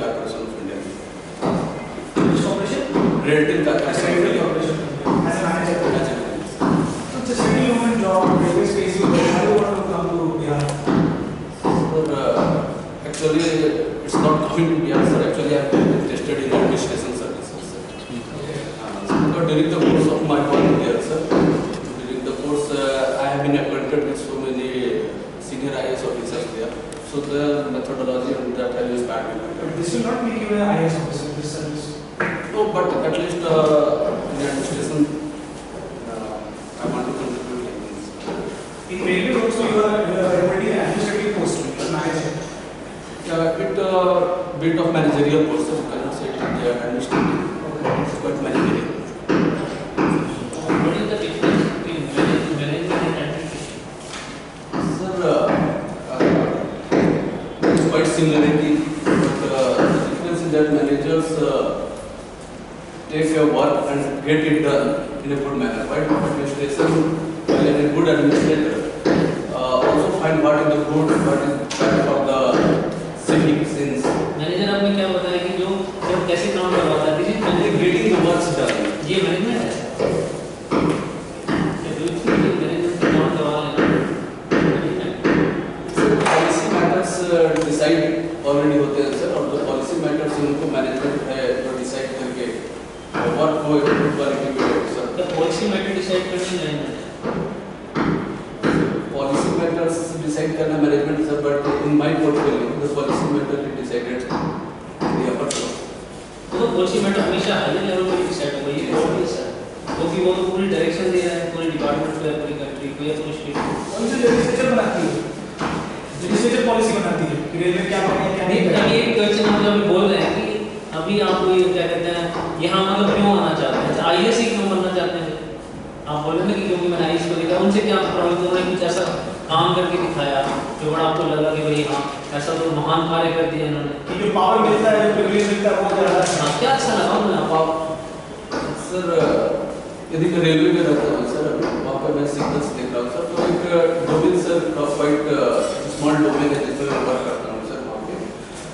Corporation of India. Railtel Corporation as a manager. So it's a city government job, railway space. How do you want to come to Bihar? Actually, it's not coming to Bihar, sir. Actually, I have been interested in administration services, sir. So during the course of my work here, sir, during the course, I have been acquainted with so many senior IAS officers there. So the methodology that I use badly. But this will not make you an IAS officer, this service. No, but at least in administration, I want to contribute like this. In railway also you are already an administrative post, manager. Bit of managerial post, you cannot say it administrative, but managerial. What is the difference between management and administration? Sir, there is quite similarity, but the difference is that managers take your work and get it done in a good manner. While administration, while a good administrator, also find what is the good, what is bad for the civic sense. Manager आपने क्या बताया कि जो जब कैसे काम करवाता है, this is Getting the works done. ये मैनेजमेंट है। मैनेजमेंट काम करवा लेना। Sir policy matters decide already होते हैं सर, और जो पॉलिसी मैटर्स उनको मैनेजमेंट है जो डिसाइड करके वर्क को क्वालिटी में सर। तो पॉलिसी मैटर डिसाइड करना मैनेजमेंट है। पॉलिसी मैटर्स डिसाइड करना management sir, but in my portfolio the policy matter is decided in the upper floor. तो पॉलिसी मैटर हमेशा हाई लेवल पर डिसाइड होगा, ये ऑब्वियस है, क्योंकि वो तो पूरी डायरेक्शन दे रहा है पूरे डिपार्टमेंट को, पूरी कंट्री को या पूरी स्टेट को। कौन सी लेजिस्लेचर बनाती है? लेजिस्लेचर पॉलिसी बनाती है कि रेलवे क्या करना है क्या नहीं करना है। अभी एक क्वेश्चन हम जब बोल रहे हैं कि अभी आप ये क्या कहते हैं यहाँ मतलब क्यों आना चाहते हैं, आईएएस ही क्यों बनना चाहते हैं? आप बोले ना कि क्योंकि मैंने आईएएस को देखा, उनसे क्या प्रभावित हो रहे हैं, कुछ ऐसा काम करके दिखाया जो बड़ा आपको लगा कि भाई हाँ ऐसा तो महान कार्य कर दिया इन्होंने, कि जो पावर मिलता है, जो प्रिविलेज मिलता है, वो ज़्यादा हाँ, क्या अच्छा लगा उन्हें आप? सर यदि मैं रेलवे में रहता हूँ सर, वहाँ पर मैं सिग्नल्स देख रहा हूँ सर, तो एक domain sir quite small domain है जिसमें मैं वर्क करता हूँ सर वहाँ पे,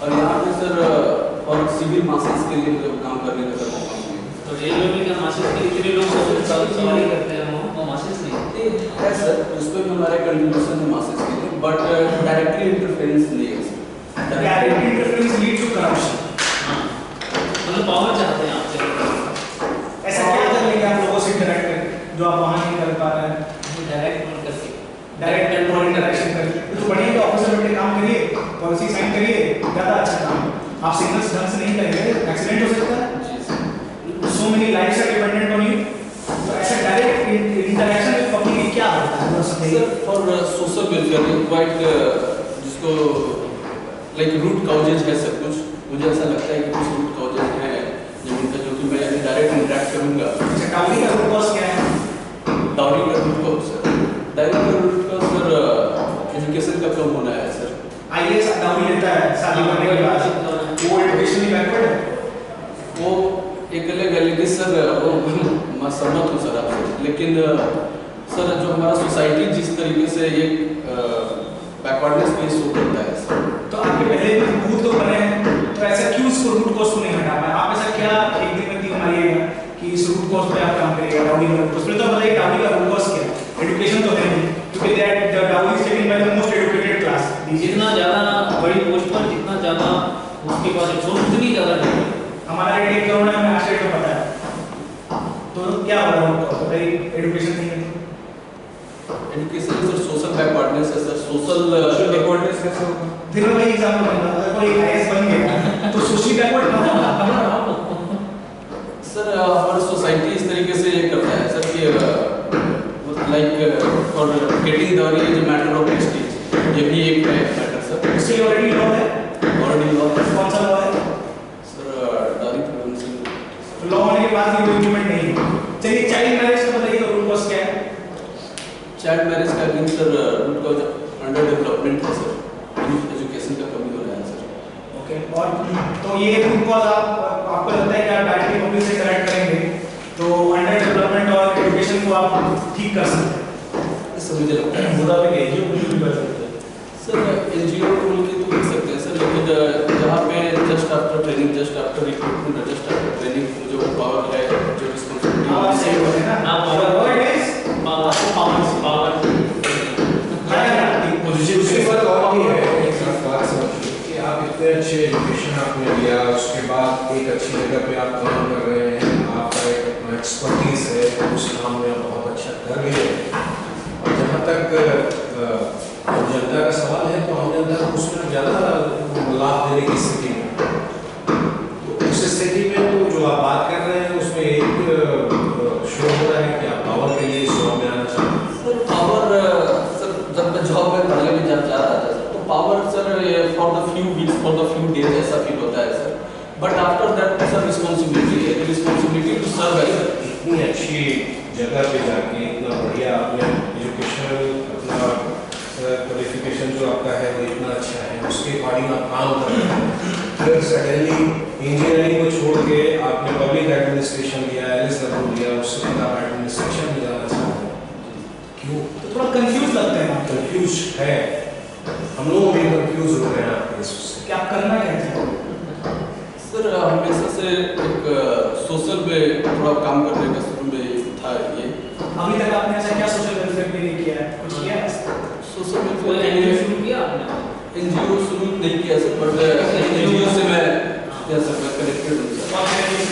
और यहाँ पे सर और सिविल मासेस के लिए मुझे काम करने का मौका मिला। तो रेलवे में क्या मासेस के इतने लोग सवारी करते हैं, वो मासेस नहीं है सर, उसमें भी हमारे कंट्रीब्यूशन है मासेस के लिए, बट डायरेक्टली इंटरफेरेंस नहीं है सर। Direct interference lead to corruption. हाँ, मतलब पावर चाहते हैं आपसे, ऐसा क्या कर लेंगे आप लोगों से इंटरेक्ट करके जो आप वहाँ नहीं कर पा रहे हैं? डायरेक्ट कॉल करके, डायरेक्ट कंट्रोल इंटरेक्शन करके तो बढ़िया, तो ऑफिसर बैठे काम करिए, पॉलिसी साइन करिए, ज़्यादा अच्छा काम। आप सिग्नल्स ढंग से नहीं करेंगे, एक्सीडेंट हो सकता है। So many lives are dependent on you. तो ऐसा डायरेक्ट इंटरेक्शन विद पब्लिक क्या होता है? Sir for social welfare quite जिसको लाइक रूट काउजेज है सब कुछ, मुझे ऐसा लगता है कि कुछ रूट काउजेज हैं जमीन का जो कि मैं डायरेक्ट इंटरेक्ट करूँगा। अच्छा, डाउरी का रूट कॉज क्या है? डाउरी का रूट कॉज सर, डाउरी का रूट कॉज सर एजुकेशन का कम होना है सर। आईएएस डाउरी लेता है शादी करने के बाद, वो एजुकेशनली बैकवर्ड है, वो एक अलग है, लेकिन सर वो मैं सहमत हूँ सर आपसे, लेकिन सर जो हमारा सोसाइटी जिस तरीके से एक बैकवर्डनेस पे शो करता है सर, तो आपके पहले भी बूथ तो बने हैं, तो ऐसा क्यों इसको रूट कॉज को नहीं हटा पाए? आप ऐसा क्या एक दिन में दिन बनाइएगा कि इस रूट कॉज पे आप काम करिएगा, डाउरी का रूट कॉज पे? तो बताइए डाउरी का रूट कॉज क्या है? एजुकेशन तो है नहीं, क्योंकि that dowry is taken by the most educated class. जितना ज़्यादा बड़ी पोस्ट पर जितना ज़्यादा उसके पास एक्सपोज उतनी ज़्यादा नहीं। हमारा रेट 1 करोड़ है, हमें आज रेट पता है, तो क्या होगा उनको? बताइए, एजुकेशन नहीं है, एजुकेशन सर सोशल बैकवर्डनेस है सर, सोशल बैकवर्डनेस कैसे होगा? फिर वही एग्जांपल दूंगा, अगर कोई आईएएस बन गया तो सोशली बैकवर्ड ना होगा। सर हमारी सोसाइटी इस तरीके से ये करता है सर कि like for getting dowry is a matter of Prestige, ये भी एक matter sir. Still already law है, ऑलरेडी लॉ कौन सा लॉ है? लॉ होने के बाद भी कोई इम्प्लीमेंट नहीं है। चलिए चाइल्ड मैरिज का बताइए, रूल कॉज क्या है? चाइल्ड मैरिज का भी sir root cause under development है सर, एजुकेशन का कमी हो रहा है सर। ओके, और तो ये रूट कॉज आपको लगता है कि आप डायरेक्टली पब्लिक से करेक्ट करेंगे तो अंडर डेवलपमेंट और एजुकेशन को आप ठीक कर सकते हैं? इससे मुझे लगता है मुद्दा पे एनजीओ भी कर सकते हैं सर, एनजीओ को मिलकर तो कर सकते हैं सर, लेकिन जहाँ पे just after training, just after recruitment, just after training, मुझे वो पावर है, जो आप रिस्पॉन्सिबिलिटी सही बोले ना, आप वर्ड इज पावर दूसरी बात और भी है, एक बात समझिए कि आप इतने अच्छे एजुकेशन आपने लिया, उसके बाद एक अच्छी जगह पे आप काम कर रहे हैं, आपका एक अपना एक्सपर्टीज है, उस काम में आप बहुत अच्छा कर भी रहे हैं। और जहाँ तक जनता का सवाल है, तो हम जनता को उसमें ज़्यादा लाभ देने की स्थिति में, तो उस स्थिति में तो जो आप बात कर रहे हैं उसमें एक शो हो रहा है कि आप पावर के लिए इस जॉब में आना चाहते हैं। सर पावर, सर जब मैं जॉब में पढ़ने में जब जा रहा था सर, तो power sir for the few weeks, for the few days ऐसा फील होता है सर, but after that sir responsibility to serve है सर। इतनी अच्छी जगह पे जाके इतना बढ़िया आपने एजुकेशन, अपना क्वालिफिकेशन जो आपका है वो इतना अच्छा है, उसके अकॉर्डिंग आप काम कर रहे हैं, फिर सडनली इंजीनियरिंग को छोड़ के आपने पब्लिक एडमिनिस्ट्रेशन लिया, LSW लिया, उससे बाद आप एडमिनिस्ट्रेशन में जाना चाहते हैं, क्यों? तो थोड़ा कंफ्यूज लगते हैं आप, कंफ्यूज है, हम लोग भी कंफ्यूज हो रहे हैं आपके इससे। कि आप करना क्या चाहते हैं? सर हमेशा से एक सोशल पे थोड़ा काम करने का शुरू में था ये। अभी तक आपने ऐसा क्या सोशल वेलफेयर के लिए किया है, कुछ किया है? सोशल कोई वेलफेयर एनजीओ शुरू किया आपने? NGO शुरू नहीं किया सर, बट NGO से मैं क्या सर मैं कनेक्टेड हूँ सर। आप क्या किया?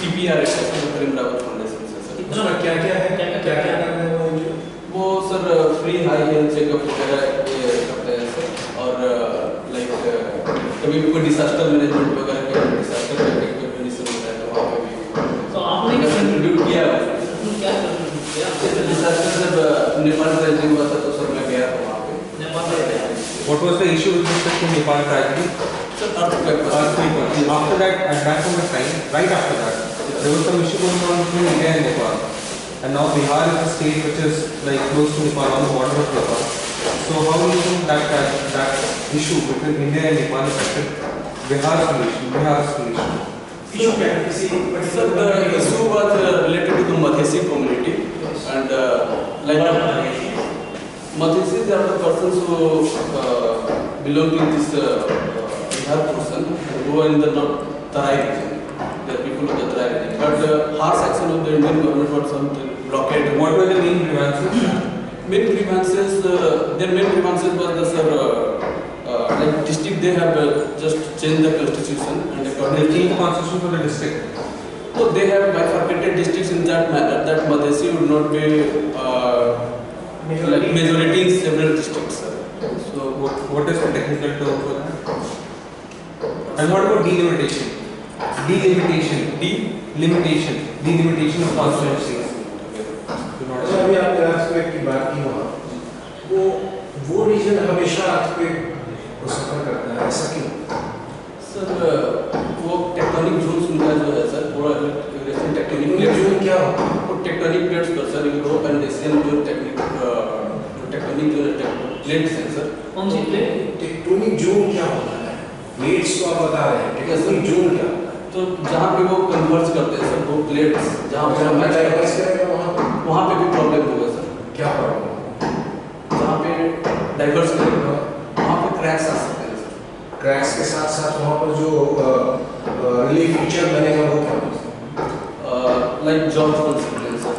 TPR है सर, करीम रावत फाउंडेशन से सर। उसमें क्या क्या है, क्या क्या कर रहे हैं वो NGO? वो sir free high health checkup वगैरह ये करते हैं सर, और लाइक कभी भी कोई डिजास्टर मैनेजमेंट वगैरह का डिजास्टर कंडीशन होता है तो वहाँ पे भी तो आपने क्या कंट्रीब्यूट किया है। क्या कंट्रीब्यूट किया? डिजास्टर जब नेपाल ट्रेजिंग हुआ था तो सर मैं गया था वहाँ पे। नेपाल में What was the issue with respect to Nepal tragedy? Sir earthquake was- Earthquake. After that, at that point of time, right after that, there was some issue going on between India and Nepal. And now Bihar is a state which is like close to Nepal, on the border of Nepal. So how do you think that issue between India and Nepal affected Bihar's solution? Issue क्या है? किसी Sir, particular the issue was related to the Madhesi community, and like Madhesis are the persons who belong to this Bihar portion, who are in the Tarai region. They are people of the Tarai region. But harsh action of the Indian government was something blockade. What were the main grievances? Main grievances, their main grievances was the sir, like district they have just changed the constitution and They according changed the constitution for the district. so they have bifurcated districts in that manner that Madhesi would not be like majority in several districts. Sir. So What is the technical term for that? And what about delimitation? Delimitation of constituencies. Do not अच्छा, अभी आपने earthquake की बात की वहाँ, वो reason हमेशा earthquake को सफर करता है, ऐसा क्यों? सर वो टेक्टोनिक जोन्स उनका जो है सर पूरा टेक्टोनिक ये प्लेट्स जोन क्या होता है? वो टेक्टोनिक प्लेट्स पर सर यूरोप एंड एशियन जो टेक्टोनिक जो प्लेट्स हैं सर। कौन सी प्लेट? टेक्टोनिक जोन क्या होता है? प्लेट्स तो आप बता रहे हैं, टेक्टोनिक जोन क्या होता है? तो जहाँ पे वो कन्वर्ज करते हैं सर वो प्लेट्स जहाँ पे मैच डाइवर्स करेगा वहाँ पे भी प्रॉब्लम होगा सर। क्या प्रॉब्लम? जहाँ पे डाइवर्स करेगा वहाँ पे क्रैक्स आ सकते हैं सर। क्रैक्स के साथ साथ वहाँ पर जो रिलीफ फीचर बनेगा वो क्या होगा? लाइक जॉर्ज बन सकते हैं सर,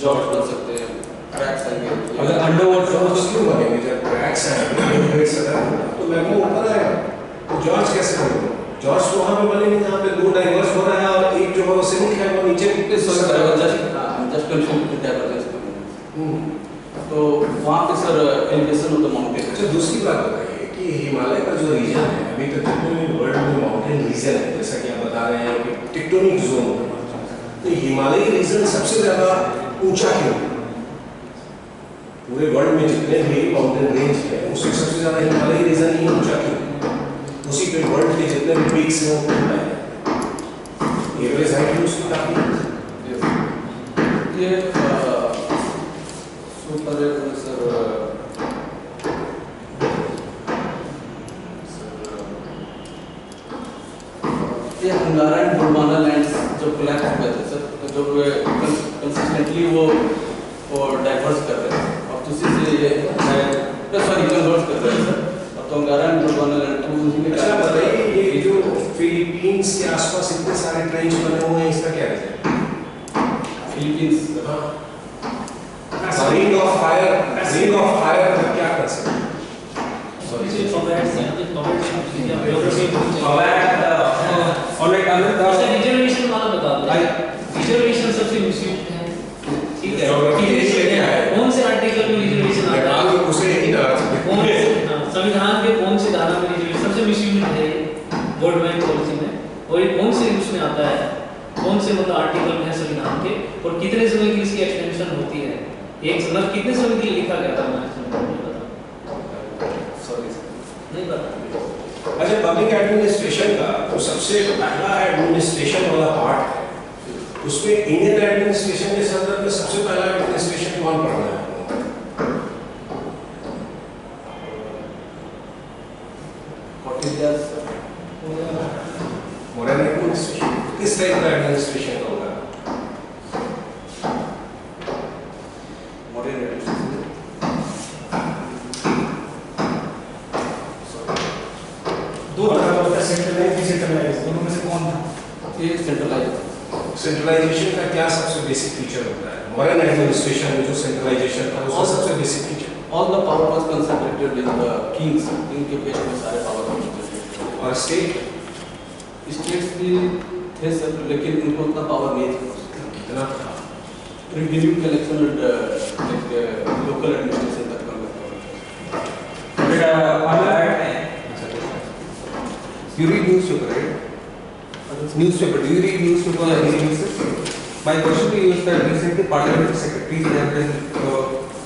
जॉर्ज बन सकते हैं, क्रैक्स आएंगे। अगर अंडरवाटर जॉर्ज क्यों बनेंगे? जब क्रैक्स आएंगे तो मैग्मा ऊपर आएगा, तो जॉर्ज कैसे बनेगा? जॉर्ज तो वहाँ पे बनेंगे जहाँ पे दो डाइवर्स हो रहा है और एक जो है वो सिंक है वो नीचे जस्ट कंफ्यूज विद डाइवर्जेंस। तो वहाँ पे sir elevation of the mountain. अच्छा, दूसरी बात बताइए कि हिमालय का जो रीजन है, अभी तक जितने भी वर्ल्ड में माउंटेन रीजन है, जैसा कि आप बता रहे हैं कि टेक्टोनिक जोन, तो हिमालयी रीजन सबसे ज़्यादा ऊंचा क्यों? पूरे वर्ल्ड में जितने भी माउंटेन रेंज है उससे सबसे ज़्यादा हिमालयी रीजन ही ऊंचा क्यों? उसी पे वर्ल्ड के जितने भी पीक्स हैं वो ऊंचा है। एवरेज हाइट उसकी काफ़ी ये सुपर सर ये अंगारा एंड बुरबाना लैंड्स जो कोलैप्स हुए थे सर, जो कंसिस्टेंटली वो डाइवर्स कर रहे हैं और उसी से ये सॉरी कन्वर्ट कर रहे हैं सर। अब तो अंगारा एंड बुरबाना लैंड तो उसी के अच्छा बताइए, ये जो फिलीपींस के आसपास इतने सारे ट्रेंच बने हुए हैं, इसका क्या रीजन है? फिलीपींस रिंग ऑफ फायर का क्या कंसेप्ट है? Alright, Anand, रिजर्वेशन वाला बता दो। रिजर्वेशन सबसे मिसयूज है, ठीक है? कौन से आर्टिकल में रिजर्वेशन आता है? उसे यही ना कौन से संविधान के कौन से धारा में रिजर्वेशन सबसे मिसयूज है वोट बैंक पॉलिसी में, और ये कौन से उसमें आता है, कौन से मतलब आर्टिकल है संविधान के, और कितने समय की इसकी एक्सटेंशन होती है, एक मतलब कितने समय के लिए लिखा गया था हमारे संविधान में, बता नहीं पता। अच्छा, पब्लिक एडमिनिस्ट्रेशन का जो सबसे पहला एडमिनिस्ट्रेशन वाला पार्ट है, उसमें इंडियन एडमिनिस्ट्रेशन के संदर्भ में सबसे पहला एडमिनिस्ट्रेशन कौन पढ़ रहा है? मॉडर्न एडमिनिस्ट्रेशन किस टाइप का एडमिनिस्ट्रेशन होगा? मॉडर्न एडमिनिस्ट्रेशन दो तरह का होता है, सेंट्रलाइज डिसेंट्रलाइज, दोनों में से कौन था? ये सेंट्रलाइज। सेंट्रलाइजेशन का क्या सबसे बेसिक फीचर होता है? मॉडर्न एडमिनिस्ट्रेशन में जो सेंट्रलाइजेशन था उसका सबसे basic feature All the power was concentrated in the kings. king के पेश में सारे पावर concentrated। और स्टेट स्टेट्स भी थे सर, लेकिन उनको उतना पावर नहीं था। कितना था? Revenue collection and local administration तक का you read newspaper, right? Newspaper. Do you read newspaper or any newses? My question to you is that recently parliamentary secretaries have been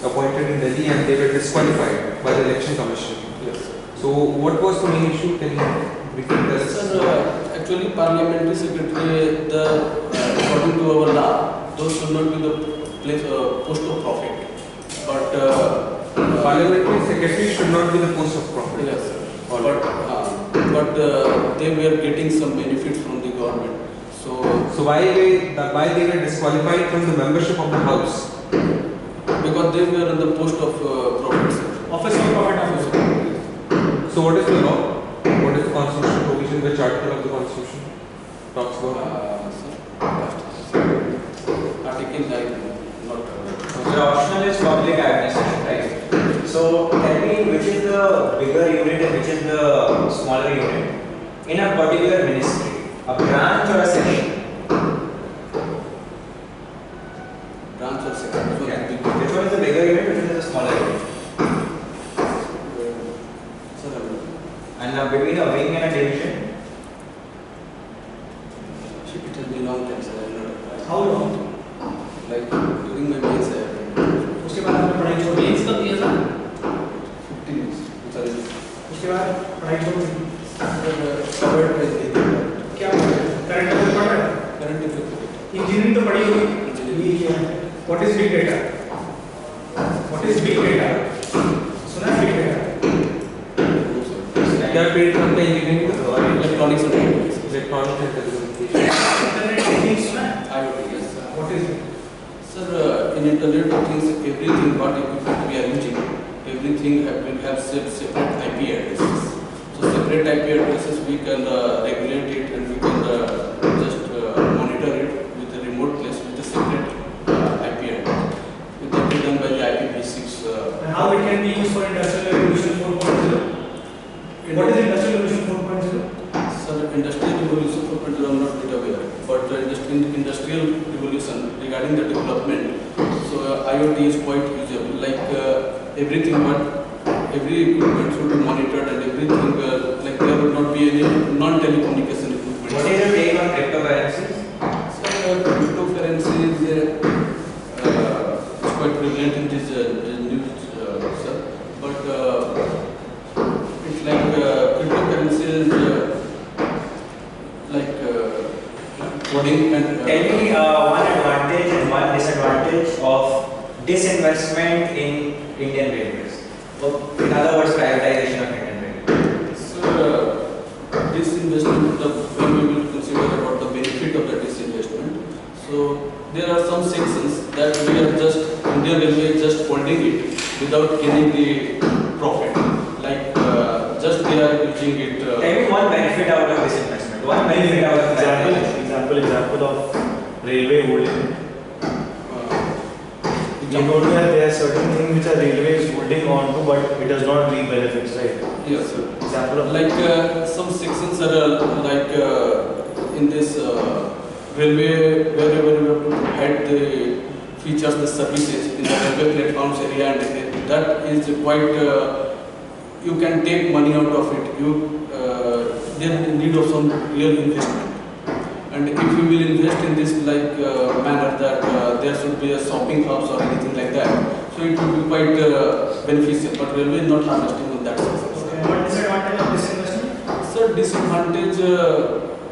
appointed in Delhi and they were disqualified by the election commission. Yes, sir. So what was the main issue? Can you briefly tell us? Sir, actually parliamentary secretary, according to our law, those should not be the place, post of profit. But Parliamentary secretary should not be the post of profit. yes, sir. But they were getting some benefits from the government. So why they were disqualified from the membership of the house? Because they were on the post of profit, sir. Office में profit office. So what is the law? What is the constitutional provision? Which article of the constitution talks about? Article 9, not. The optional is public administration, right? So tell me which is the bigger unit and which is the smaller unit in a particular ministry, a branch or a section? Branch or section. Which one is the bigger unit, which one is the smaller unit? Sir, And between a wing and a division? it has been long time, sir. I am not. How long? Like during my mains, I have been उसके बाद आपने पढ़ाई छोड़ दी, mains कब दिया था? 15 years. Sorry. उसके बाद पढ़ाई छोड़ दी, Covered by the क्या करंट अफेयर पढ़ रहे हैं? current affairs. इंजीनियरिंग तो पढ़ी होगी, ये क्या है? What is big data? What is big data? सुना है big data? They are paid from the engineering Electronics and communications. electronics and telecommunication. Internet of things सुना है? IoT, yes, sir. What is it? Sir, in Internet of Things, everything what equipment we are using, everything will have separate IP addresses. So separate IP addresses we can regulate it and we can just monitor it with a remote place with a separate IP address. It can be done by the IPv6. And how it can be used for industrial revolution 4.0? What is industrial revolution 4.0? Sir, industrial revolution for I am not bit aware, but industrial revolution regarding the development. So IoT is quite usable. Like everything, but every equipment should be monitored and everything. Like there would not be any non-telecommunication equipment. What is your take on cryptocurrencies? So cryptocurrency is quite prevalent in this news, sir. But it's like cryptocurrency is like coding and. Tell me one advantage and one disadvantage of disinvestment in Indian Railways. In other words, privatization of Indian Railways. So this investment, when we will consider about the benefit of the disinvestment. So there are some sections that we are just Indian Railway is just holding it without gaining the profit. Like just they are using it. Tell me one benefit out of disinvestment. The one very fit out of Example of railway holding. You told me that there are certain things which are railways holding on to, but it does not reap benefits, right? Yes, sir. Example of Like some sections are like in this railway, wherever you have to provide the features, the services in the railway platforms area, and that is quite, you can take money out of it. There is need of some real investment. And if you will invest in this like manner that there should be a shopping hubs or anything like that, so it will be quite beneficial. But railway is not investing in that sense. Okay. What disadvantage of this investment? So disadvantage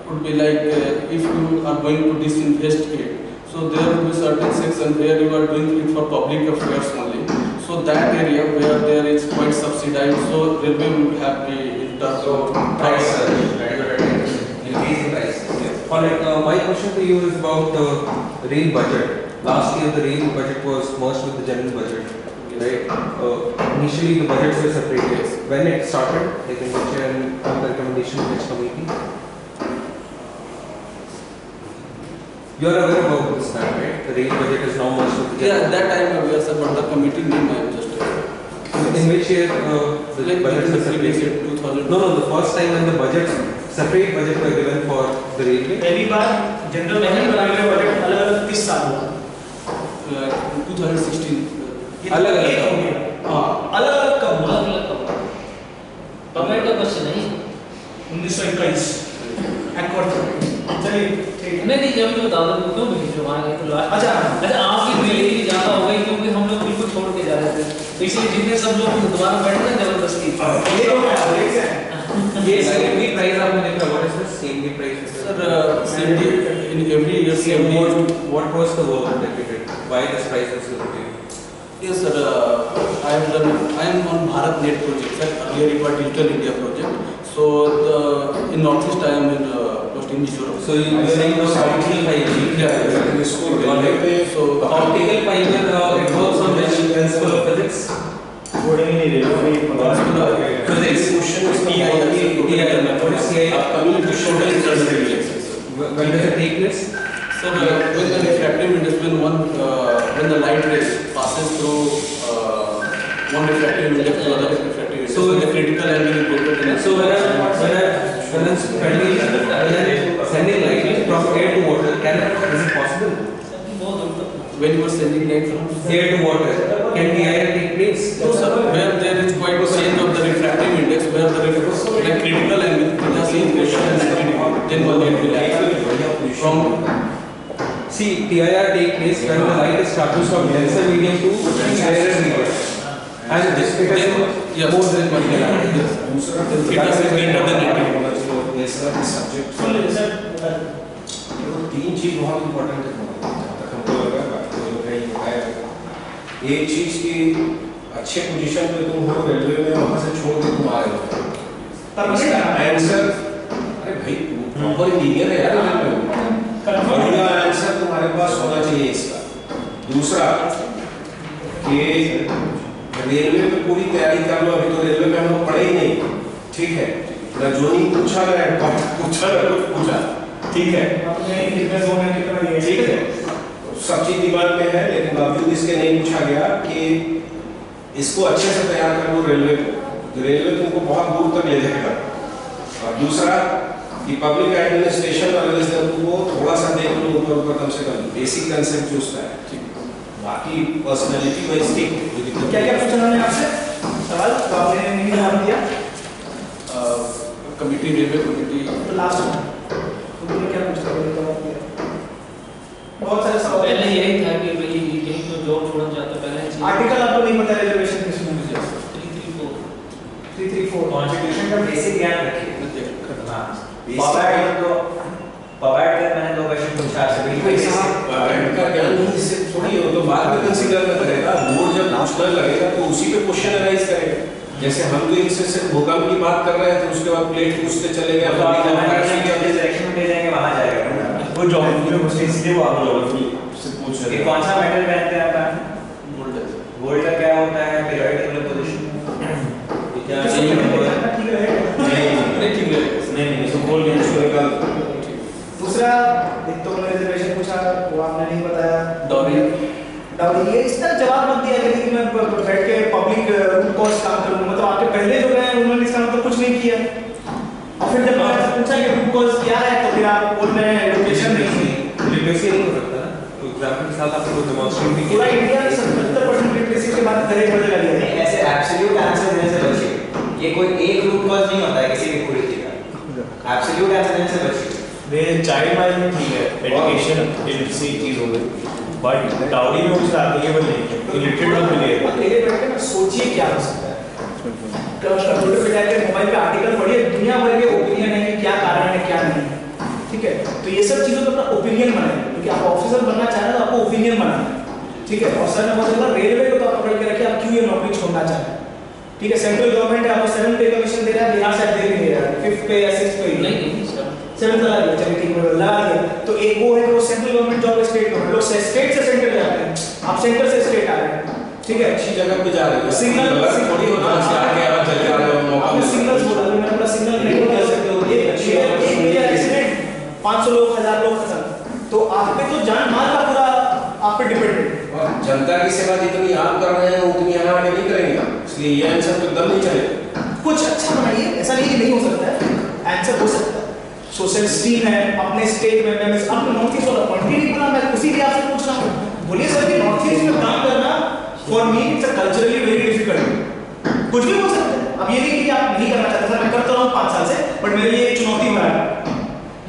would be like if you are going to disinvest it, so there will be certain section where you are doing it for public affairs only. So that area where there is quite subsidized, so railway would have the in terms of price, increasing prices. Alright, my question to you is about the rail budget. Last year the rail budget was merged with the general budget, right? Initially the budgets were separated. When it started, like in which and the recommendation of which committee? You are aware about this now, right? The rail budget is now merged with the yeah, general. that I am aware, sir, but the committee name I am just In which year the like budgets were previous year, separated? 2000. No, the first time when the budgets, separate budget were given for the railway. पहली बार general budget और railway budget अलग-अलग 30 साल हुआ। 2016 अलग-अलग एक हो गया। हाँ अलग-अलग कब हुआ? अलग-अलग कब? पकड़ का क्वेश्चन है 1921 एक्वार्ड। चलिए ठीक। नहीं जब भी बता दो क्यों बीच में वहाँ गए तो अच्छा आपकी डिलीवरी ज़्यादा हो गई क्योंकि हम लोग बिल्कुल छोड़ के जा रहे थे, तो इसलिए जितने सब लोग दोबारा बैठ गए जबरदस्ती। ये तो मैं देख सकता हूँ। ये CMD price आपने देखा, what is this CMD price? sir, CMD in every year CMD. What was the work that you did? Why this price was given? Yes, sir. I am on Bharat Net project, sir. Earlier it was Digital India project. So in Northeast I am in Mizoram. So you are saying now optical fiber. Yeah. So Optical fiber it works on which principle of physics? Physics. When does it take place? So when the refractive index, when the light rays passes through one refractive index to other refractive index, So the critical angle is broken. So when I'm sending light from air to water, is it possible? When you are sending light from Air to water, can DIR take place? no, sir, where there is quite a change of the refractive index, where the critical angle is in ratio and 90 degree, then one light will act from. See, TIR take place when the light is travels from denser medium to rarer medium. And this it is Yes, more than one yes. light. The theta is greater than 90. तीन चीज बहुत important है जहाँ तक हमको लगा बाकी लोग कहीं बताया। एक चीज की अच्छे पोजीशन पे तुम हो रेलवे में, वहाँ से छोड़ के तुम आ रहे हो। इसका आंसर अरे भाई प्रॉपर इंजीनियर है यार रेलवे में, बढ़िया आंसर तुम्हारे पास होना चाहिए इसका। दूसरा कि रेलवे में पूरी तैयारी कर लो। अभी तो रेलवे में हम लोग पढ़े ही नहीं, ठीक है ना, जो नहीं पूछा ना पूछा ना कुछ पूछा, ठीक है ठीक है, सब चीज दिमाग में है, लेकिन बावजूद इसके नहीं पूछा गया कि इसको अच्छे से तैयार कर लो रेलवे को, तो रेलवे तुमको बहुत दूर तक ले जाएगा। और दूसरा कि पब्लिक एडमिनिस्ट्रेशन और तुमको थोड़ा सा देख लो ऊपर कम से कम बेसिक कंसेप्ट जो उसका है, बाकी पर्सनैलिटी वाइज ठीक है। क्या क्या पूछा उन्होंने आपसे सवाल तो आपने नहीं जवाब दिया? कमिटी रेलवे कमिटी तो लास्ट में उन्होंने क्या पूछा था जवाब दिया? बहुत सारे सवाल पहले यही था कि भाई कहीं तो जॉब छोड़ना चाहते पहले आर्टिकल आपको नहीं पता रिजर्वेशन किसमें है? 334 कॉन्स्टिट्यूशन का बेसिक ज्ञान रखिए। हाँ, पवाड का मैंने दो क्वेश्चन पूछा आपसे, बिल्कुल पवाड का ज्ञान नहीं से थोड़ी हो तो बाद में कंसीडर में करेगा। बोर्ड जब पूछने लगेगा तो उसी पे क्वेश्चन अराइज करेगा। जैसे हम तो इनसे सिर्फ भूकंप की बात कर रहे हैं, तो उसके बाद प्लेट पूछते चले गए, तो आप डायरेक्शन में ले जाएंगे वहाँ जाएगा वो ज्योग्राफी में मुझसे इसलिए वो आप ज्योग्राफी से पूछ रहे ये हैं। कौन सा मेटल पहनते हैं आप? गोल्ड का क्या होता है पीरियोडिक पोजीशन? ठीक है नहीं, तो गोल्ड यूज करेगा दूसरा, एक तो मैंने रिजर्वेशन पूछा, वो आपने नहीं बताया। डॉरी डाउरी, ये इस तरह जवाब मत दिया करिए कि मैं बैठ के पब्लिक रूट कॉज काम करूँ, मतलब आपके पहले जो गए उन्होंने इसका मतलब कुछ नहीं किया, और फिर जब मैंने पूछा कि रूट कॉज क्या है तो फिर आप बोल रहे हैं एडुकेशन नहीं थी। लिटरेसी नहीं हो सकता ना, तो एग्जाम्पल के साथ आपको डेमोंस्ट्रेट भी पूरा किया। इंडिया 70% लिटरेसी के बाद करे बढ़ गया है। नहीं, ऐसे एब्सोल्यूट आंसर देने से बचिए, ये कोई एक रूट कॉज नहीं होता है किसी भी पूरी चीज का, एब्सोल्यूट आंसर देने से बचिए। वे चाइल्ड मैरिज ठीक है, एजुकेशन लिटरेसी चीज हो गई, बट डाउरी में कुछ आती है वो नहीं, इलिटरेट लोग मिले। अकेले बैठ के ना सोचिए क्या हो सकता है, कंप्यूटर पे जाके मोबाइल पे आर्टिकल पढ़िए, दुनिया भर के ओपिनियन है कि क्या कारण है क्या नहीं है, ठीक है। तो ये सब चीज़ों पे अपना ओपिनियन बनाए, क्योंकि आप ऑफिसर बनना चाह रहे हैं तो आपको ओपिनियन बनाना है, ठीक है। और सर ने बहुत बोला रेलवे को तो आप पकड़ के रखिए, आप क्यों ये नौकरी छोड़ना चाहते हैं, ठीक है। सेंट्रल गवर्नमेंट है, आपको 7 पे कमीशन दे रहा है, बिहार शायद दे नहीं दे रहा है, 5th पे या 6th पे नहीं 7 लगा दिया, चलिए ठीक है लगा दिया। तो एक वो है कि वो central government job, state government, लोग स्टेट से सेंटर जाते हैं, आप सेंटर से स्टेट आ रहे हैं, ठीक है। अच्छी जगह पे जा रही है, सिग्नल थोड़ी होता है आगे आप चले जा रहे हो, मौका आपने सिग्नल्स बोला, तो मैंने पूरा सिग्नल नहीं बोल सकते हो, एक मेजर एक्सीडेंट 500 लोग 1000 लोग खत्म, तो आप पे तो जान माल का पूरा आप पे डिपेंड है। और जनता की सेवा जितनी आप कर रहे हैं उतनी यहाँ आगे नहीं करेंगे, इसलिए ये आंसर तो दम नहीं चलेगा। कुछ अच्छा बनाइए, ऐसा नहीं कि नहीं हो सकता है, आंसर हो सकता है। सोशल स्टीम है अपने स्टेट में, मैं आपको नॉर्थ ईस्ट वाला पॉइंट ही नहीं पता, मैं उसी लिए आपसे पूछ रहा हूँ। बोलिए सर कि नॉर्थ ईस्ट में काम करना for me it's a culturally very difficult, कुछ भी हो सकता है। अब ये नहीं कि आप नहीं करना चाहते, सर मैं करता रहा हूँ 5 साल से, बट मेरे लिए एक चुनौती हो रहा है,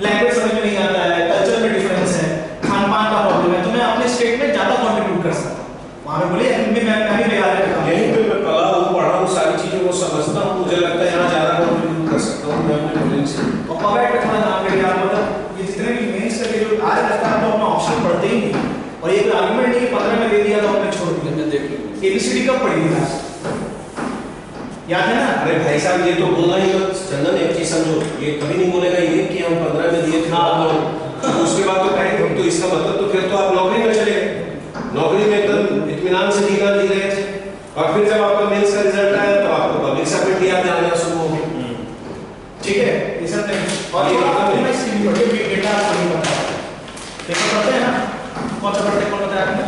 लैंग्वेज समझ में नहीं आता है, कल्चर में डिफरेंस है, खान पान का प्रॉब्लम है, तो मैं अपने स्टेट में ज़्यादा कंट्रीब्यूट कर सकता हूँ। वहाँ पे बोलिए मैं भी मेघालय में काम यहीं पे मैं कला हूँ, पढ़ा हूँ, सारी चीज़ों को समझता हूँ, मुझे लगता है यहाँ ज़्यादा कंट्रीब्यूट कर सकता हूँ मैं अपने फीलिंग से। और पवेट पे थोड़ा काम करिए आप, मतलब ये जितने भी मेंस करके जो आज लगता है आप लोग अपना ऑप्शन पढ़ते ही नहीं, और ये कोई आर्गुमेंट नहीं कि 15 में दे दिया तो आपने छोड़ दिया। मैं देख लूँगा। एबीसीडी कब पढ़ी थी आप, याद है ना? अरे भाई साहब ये तो बोलना ही मत, चंदन एक चीज समझो, ये कभी नहीं बोलेगा ये कि हम 15 में दिए थे तो उसके बाद तो कहेंगे तो इसका मतलब तो फिर तो आप नौकरी में चले गए, नौकरी में एकदम इत्मीनान से जीना जी रहे थे, और फिर जब आपका मेंस का रिजल्ट आया तो आपको पब्लिक सर्विस याद आना शुरू हो गया, ठीक है। ये सब नहीं, और ये आपको मैं इसलिए पढ़िए बिग डेटा आपको नहीं पता, देखो पढ़ते हैं ना, कौन सा पढ़ते कौन बताया आपने?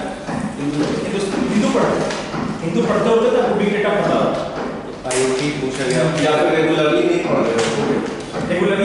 हिंदू पढ़ते होते तो आपको बिग डेटा पता होता, IoT पूछा गया या फिर रेगुलरली नहीं पढ़ रहे हो रेगुलरली